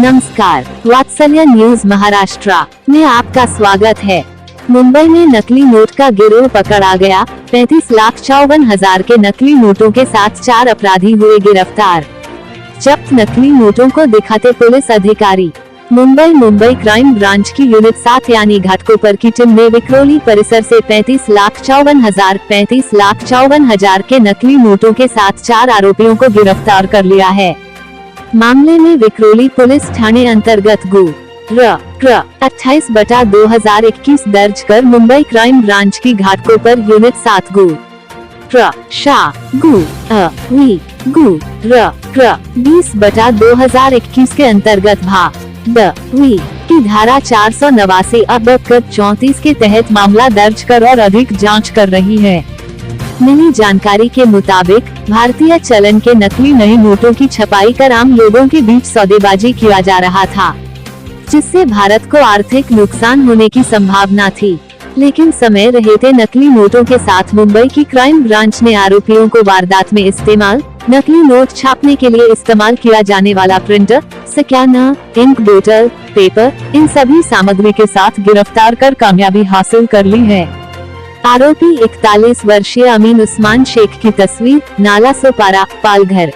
नमस्कार, वात्सल्य न्यूज महाराष्ट्र में आपका स्वागत है। मुंबई में नकली नोट का गिरोह पकड़ा गया। 35,54,000 के नकली नोटों के साथ 4 अपराधी हुए गिरफ्तार। जब्त नकली नोटों को दिखाते पुलिस अधिकारी। मुंबई क्राइम ब्रांच की यूनिट 7 यानी घाटकोपर की टीम ने विक्रोली परिसर से 35,54,000 के नकली नोटों के साथ 4 आरोपियों को गिरफ्तार कर लिया है। मामले में विक्रोली पुलिस थाने अंतर्गत गु र 28/2021 दर्ज कर मुंबई क्राइम ब्रांच की घाटकोपर यूनिट 7 गु र 20/2021 के अंतर्गत की धारा 489 अब 34 के तहत मामला दर्ज कर और अधिक जांच कर रही है। मिली जानकारी के मुताबिक भारतीय चलन के नकली नए नोटों की छपाई कर आम लोगों के बीच सौदेबाजी किया जा रहा था, जिससे भारत को आर्थिक नुकसान होने की संभावना थी। लेकिन समय रहते नकली नोटों के साथ मुंबई की क्राइम ब्रांच ने आरोपियों को वारदात में इस्तेमाल नकली नोट छापने के लिए इस्तेमाल किया जाने वाला प्रिंटर, स्कैनर, इंक बोतल, पेपर, इन सभी सामग्री के साथ गिरफ्तार कर कामयाबी हासिल कर ली है। आरोपी 41 वर्षीय अमीन उस्मान शेख की तस्वीर, नाला सोपारा, पालघर।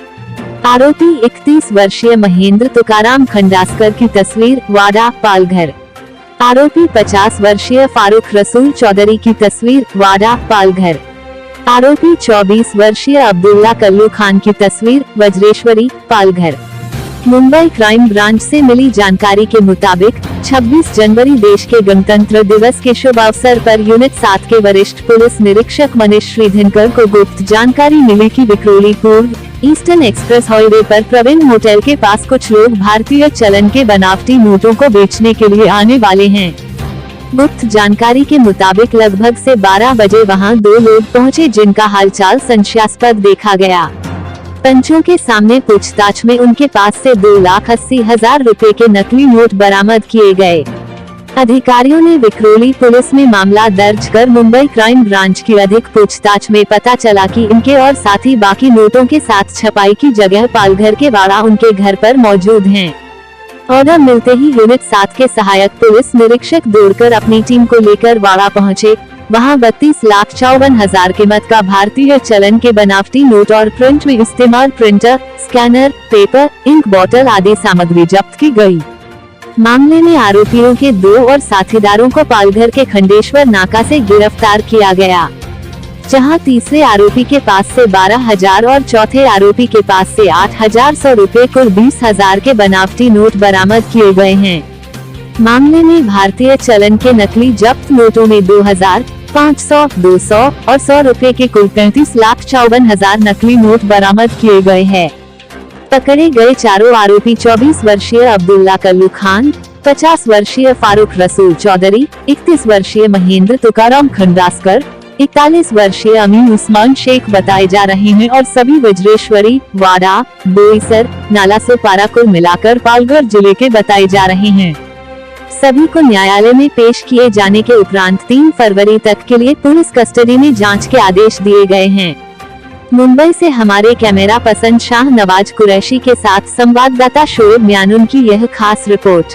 आरोपी 31 वर्षीय महेंद्र तुकाराम खंडास्कर की तस्वीर, वाडा, पालघर। आरोपी 50 वर्षीय फारूक रसूल चौधरी की तस्वीर, वाडा, पालघर। आरोपी 24 वर्षीय अब्दुल्ला कल्लू खान की तस्वीर, वज्रेश्वरी, पालघर। मुंबई क्राइम ब्रांच से मिली जानकारी के मुताबिक 26 जनवरी देश के गणतंत्र दिवस के शुभ अवसर पर यूनिट 7 के वरिष्ठ पुलिस निरीक्षक मनीष श्रीधरकर को गुप्त जानकारी मिली कि विक्रोली पूर्व ईस्टर्न एक्सप्रेस हाईवे पर प्रवीण होटल के पास कुछ लोग भारतीय चलन के बनावटी नोटों को बेचने के लिए आने वाले हैं। गुप्त जानकारी के मुताबिक लगभग से 12 बजे वहां 2 लोग पहुंचे, जिनका हालचाल संशयास्पद देखा गया। पंचों के सामने पूछताछ में उनके पास से 2,80,000 रुपए के नकली नोट बरामद किए गए। अधिकारियों ने विक्रोली पुलिस में मामला दर्ज कर मुंबई क्राइम ब्रांच की अधिक पूछताछ में पता चला कि इनके और साथी बाकी नोटों के साथ छपाई की जगह पालघर के वाड़ा उनके घर पर मौजूद हैं। ऑर्डर मिलते ही यूनिट 7 के सहायक पुलिस निरीक्षक दौड़कर अपनी टीम को लेकर वाड़ा पहुंचे। वहां 32,54,000 कीमत का भारतीय चलन के बनावटी नोट और प्रिंट में इस्तेमाल प्रिंटर, स्कैनर, पेपर, इंक बोतल आदि सामग्री जब्त की गई। मामले में आरोपियों के 2 और साथीदारों को पालघर के खंडेश्वर नाका से गिरफ्तार किया गया, जहां तीसरे आरोपी के पास से 12,000 और चौथे आरोपी के पास से 8,100 रुपए कुल 20,000 के बनावटी नोट बरामद किए गए हैं। मामले में भारतीय चलन के नकली जब्त नोटों में 2,000, 500, 200 और 100 रुपए के कुल 35,54,000 नकली नोट बरामद किए गए हैं। पकड़े गए चारों आरोपी 24 वर्षीय अब्दुल्ला कल्लू खान, 50 वर्षीय फारूक रसूल चौधरी, 31 वर्षीय महेंद्र तुकाराम खंडास्कर, 41 वर्षीय अमीन उस्मान शेख बताए जा रहे हैं और सभी वज्रेश्वरी, वाडा, बोईसर, नाला सोपारा को मिलाकर पालघर जिले के बताए जा रहे हैं। सभी को न्यायालय में पेश किए जाने के उपरांत 3 फरवरी तक के लिए पुलिस कस्टडी में जांच के आदेश दिए गए हैं। मुंबई से हमारे कैमरा पर्सन शाह नवाज कुरैशी के साथ संवाददाता शोएब म्यानुन की यह खास रिपोर्ट।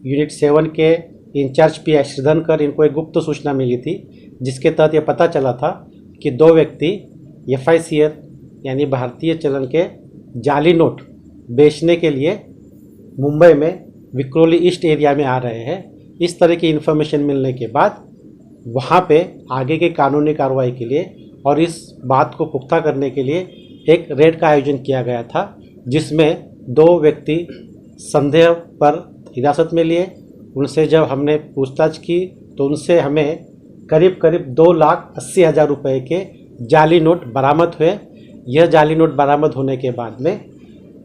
यूनिट 7 के इंचार्ज पी श्रीधरकर, इनको एक गुप्त सूचना मिली थी, जिसके तहत यह पता चला था कि 2 व्यक्ति FICR यानी भारतीय चलन के जाली नोट बेचने के लिए मुंबई में विक्रोली ईस्ट एरिया में आ रहे हैं। इस तरह की इन्फॉर्मेशन मिलने के बाद वहाँ पे आगे के कानूनी कार्रवाई के लिए और इस बात को पुख्ता करने के लिए एक रेड का आयोजन किया गया था, जिसमें 2 व्यक्ति संदेह पर हिरासत में लिए। उनसे जब हमने पूछताछ की तो उनसे हमें करीब 2,80,000 रुपये के जाली नोट बरामद हुए। यह जाली नोट बरामद होने के बाद में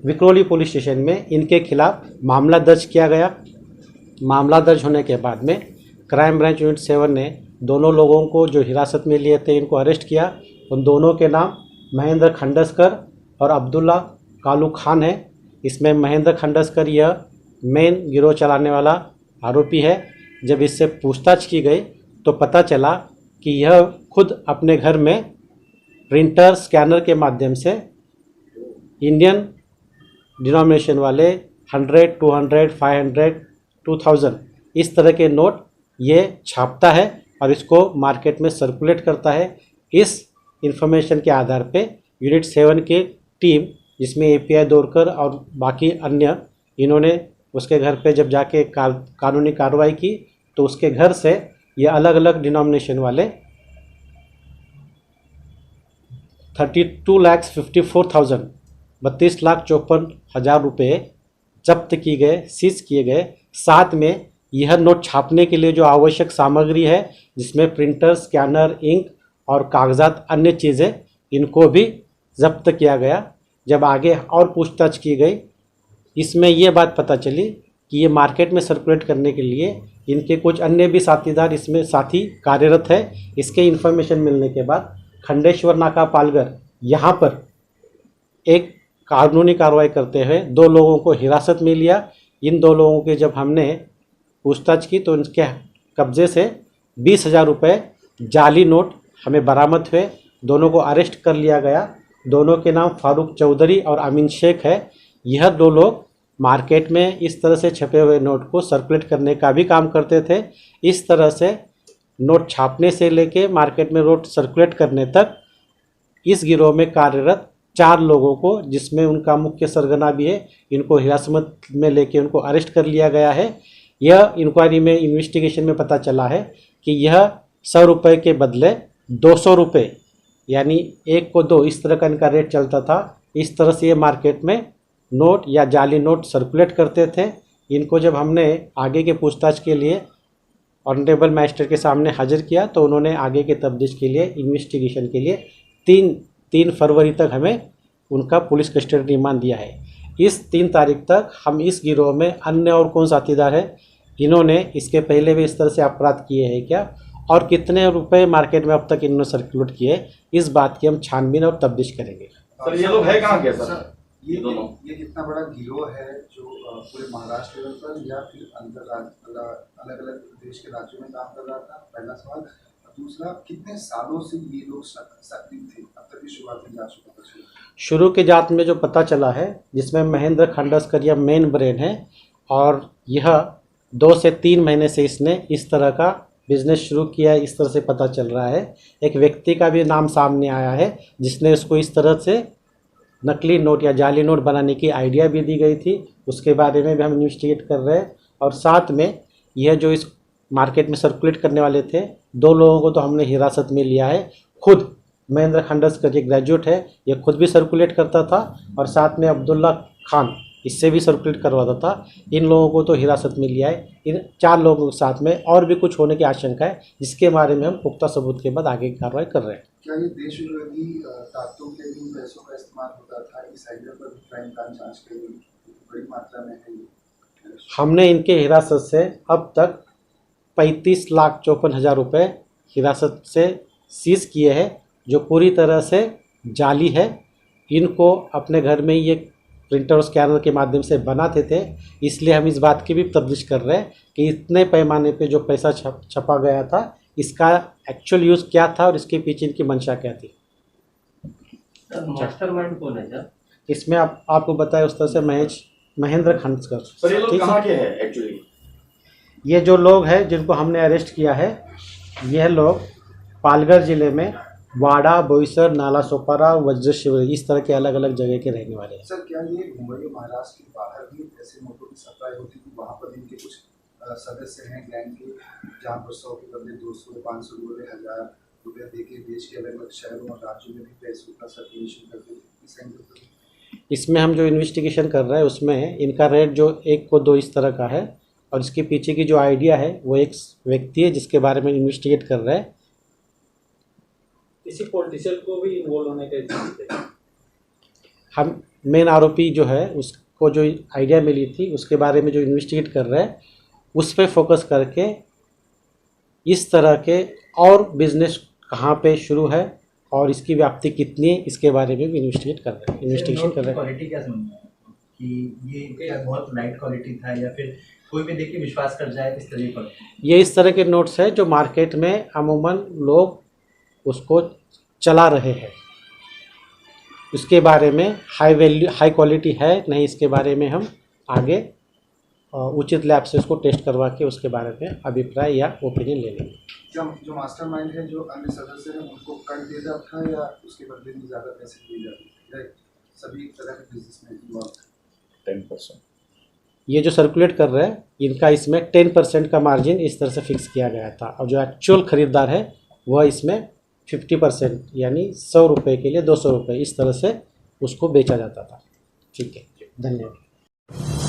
विक्रोली पुलिस स्टेशन में इनके खिलाफ मामला दर्ज किया गया। मामला दर्ज होने के बाद में क्राइम ब्रांच यूनिट 7 ने दोनों लोगों को जो हिरासत में लिए थे, इनको अरेस्ट किया। उन दोनों के नाम महेंद्र खंडस्कर और अब्दुल्ला कालू खान है। इसमें महेंद्र खंडस्कर यह मेन गिरोह चलाने वाला आरोपी है। जब इससे पूछताछ की गई तो पता चला कि यह खुद अपने घर में प्रिंटर, स्कैनर के माध्यम से इंडियन डिनोमिनेशन वाले 100, 200, 500, 2000 इस तरह के नोट ये छापता है और इसको मार्केट में सर्कुलेट करता है। इस इंफॉर्मेशन के आधार पे यूनिट 7 की टीम, जिसमें एपीआई दौड़कर और बाकी अन्य, इन्होंने उसके घर पे जब जाके कानूनी कार्रवाई की तो उसके घर से ये अलग अलग डिनोमिनेशन वाले 32,54,000 32,54,000 रुपये जब्त किए गए, सीज किए गए। साथ में यह नोट छापने के लिए जो आवश्यक सामग्री है, जिसमें प्रिंटर, स्कैनर, इंक और कागजात, अन्य चीज़ें, इनको भी जब्त किया गया। जब आगे और पूछताछ की गई, इसमें यह बात पता चली कि ये मार्केट में सर्कुलेट करने के लिए इनके कुछ अन्य भी साथीदार इसमें साथी कार्यरत है। इसके इन्फॉर्मेशन मिलने के बाद खंडेश्वर नाका पालघर यहाँ पर एक कानूनी कार्रवाई करते हुए 2 लोगों को हिरासत में लिया। इन 2 लोगों के जब हमने पूछताछ की तो इनके कब्जे से 20,000 रुपये जाली नोट हमें बरामद हुए। दोनों को अरेस्ट कर लिया गया। दोनों के नाम फारूक चौधरी और अमीन शेख है। यह 2 लोग मार्केट में इस तरह से छपे हुए नोट को सर्कुलेट करने का भी काम करते थे। इस तरह से नोट छापने से लेके मार्केट में नोट सर्कुलेट करने तक इस गिरोह में कार्यरत 4 लोगों को, जिसमें उनका मुख्य सरगना भी है, इनको हिरासत में लेके उनको अरेस्ट कर लिया गया है। यह इंक्वायरी में, इन्वेस्टिगेशन में पता चला है कि यह 100 रुपये के बदले 200 रुपये, यानी 1 को 2, इस तरह का इनका रेट चलता था। इस तरह से ये मार्केट में नोट या जाली नोट सर्कुलेट करते थे। इनको जब हमने आगे के पूछताछ के लिए ऑनरेबल मैजिस्ट्रेट के सामने हाजिर किया तो उन्होंने आगे के तफ्तीश के लिए, इन्वेस्टिगेशन के लिए 3 फरवरी तक हमें उनका पुलिस कस्टडी रिमांड दिया है। इस 3 तारीख तक हम इस गिरोह में अन्य और कौन साथीदार है, इन्होंने इसके पहले भी इस तरह से अपराध किए हैं क्या, और कितने रुपए मार्केट में अब तक इन्होंने सर्कुलेट किए, इस बात की हम छानबीन और तफ्तीश करेंगे। सर ये लोग है कहाँ के सर? ये दोनों, ये कितना बड़ा गिरोह है जो पूरे महाराष्ट्र लेवल पर या फिर अलग अलग देश के राज्यों में काम कर रहा था? पहला सवाल। दूसरा, कितने सालों से ये लोग सक्रिय थे? अब तक की शुरुआती जांच पता चली? शुरू के जांच में जो पता चला है, जिसमें महेंद्र खंडस्कर यह मेन ब्रेन है और यह 2 से 3 महीने से इसने इस तरह का बिजनेस शुरू किया है, इस तरह से पता चल रहा है। एक व्यक्ति का भी नाम सामने आया है जिसने उसको इस तरह से नकली नोट या जाली नोट बनाने की आइडिया भी दी गई थी, उसके बारे में भी हम इन्वेस्टिगेट कर रहे हैं। और साथ में यह जो इस मार्केट में सर्कुलेट करने वाले थे, 2 लोगों को तो हमने हिरासत में लिया है। खुद महेंद्र खंडस्कर, एक ग्रेजुएट है, यह खुद भी सर्कुलेट करता था और साथ में अब्दुल्ला खान, इससे भी सर्कुलेट करवाता था। इन लोगों को तो हिरासत में लिया है। इन 4 लोगों के साथ में और भी कुछ होने की आशंका है, जिसके बारे में हम पुख्ता सबूत के बाद आगे की कार्रवाई कर रहे हैं। क्या ये देश विरोधी ताकतों के लिए पैसों का इस्तेमाल होता था? इस आइडिया पर भी क्राइम ब्रांच जांच के लिए बड़ी मात्रा में है ये। हमने इनके हिरासत से अब तक 35,54,000 रुपये हिरासत से सीज किए हैं, जो पूरी तरह से जाली है। इनको अपने घर में ये प्रिंटर और स्कैनर के माध्यम से बनाते थे। इसलिए हम इस बात की भी तफ्तीश कर रहे हैं कि इतने पैमाने पे जो पैसा छपा गया था, इसका एक्चुअल यूज़ क्या था और इसके पीछे इनकी मंशा क्या थी। मास्टरमाइंड कौन है सर? इसमें आपको बताया उस तरह से महेंद्र खंडस्कर। सर ये लोग कहाँ के हैं एक्चुअली? ये जो लोग हैं जिनको हमने अरेस्ट किया है, यह लोग पालघर जिले में वाड़ा, बोईसर, नाला सोपारा, वज्रशिवरी, इस तरह के अलग अलग जगह के रहने वाले हैं। सर क्या ये मुंबई और महाराष्ट्र के बाहर भी ऐसे नोटों की सप्लाई होती थी? वहाँ पर इनके कुछ सदस्य हैं गैंग के, जहाँ पर 100 के बदले 200, 500 रुपये, 1000 रुपये देके देश के अलग अलग शहरों और राज्यों में भी पैसों का सर्कुलेशन करते थे? इस एंगल पर इसमें हम जो इन्वेस्टिगेशन कर रहे हैं उसमें इनका रेट जो 1 को 2 इस तरह का है, और इसके पीछे की जो आइडिया है वो एक व्यक्ति है जिसके बारे में इन्वेस्टिगेट कर रहे हैं। किसी पॉलिटिशियन को भी इन्वॉल्व होने के चांस थे? हम मेन आरोपी जो है उसको जो आइडिया मिली थी उसके बारे में जो इन्वेस्टिगेट कर रहे हैं, उस पर फोकस करके इस तरह के और बिजनेस कहाँ पे शुरू है और इसकी व्याप्ति कितनी है, इसके बारे में भी इन्वेस्टिगेट कर रहे हैं, इन्वेस्टिगेशन कर रहे हैं। क्वालिटी क्या समझना है कि ये क्या बहुत लाइट क्वालिटी था या फिर कोई भी देख के विश्वास कर जाए इस तरह पर? ये इस तरह के नोट्स है जो मार्केट में अमूमन लोग उसको चला रहे हैं। उसके बारे में हाई वैल्यू, हाई क्वालिटी है नहीं, इसके बारे में हम आगे उचित लैब से उसको टेस्ट करवा के उसके बारे में अभिप्राय या ओपिनियन ले लेंगे। जो मास्टरमाइंड है, जो अन्य सदस्य हैं, उनको कर दिया जाता था या उसके बदले में ज़्यादा पैसे दिए जाते थे, या सभी तरह के बिजनेस में इन्वॉल्व? 10%। ये जो सर्कुलेट कर रहे हैं इनका इसमें 10% का मार्जिन इस तरह से फिक्स किया गया था, और जो एक्चुअल खरीदार है वह इसमें 50% यानी 100 रुपये के लिए 200 रुपये इस तरह से उसको बेचा जाता था। ठीक है, धन्यवाद।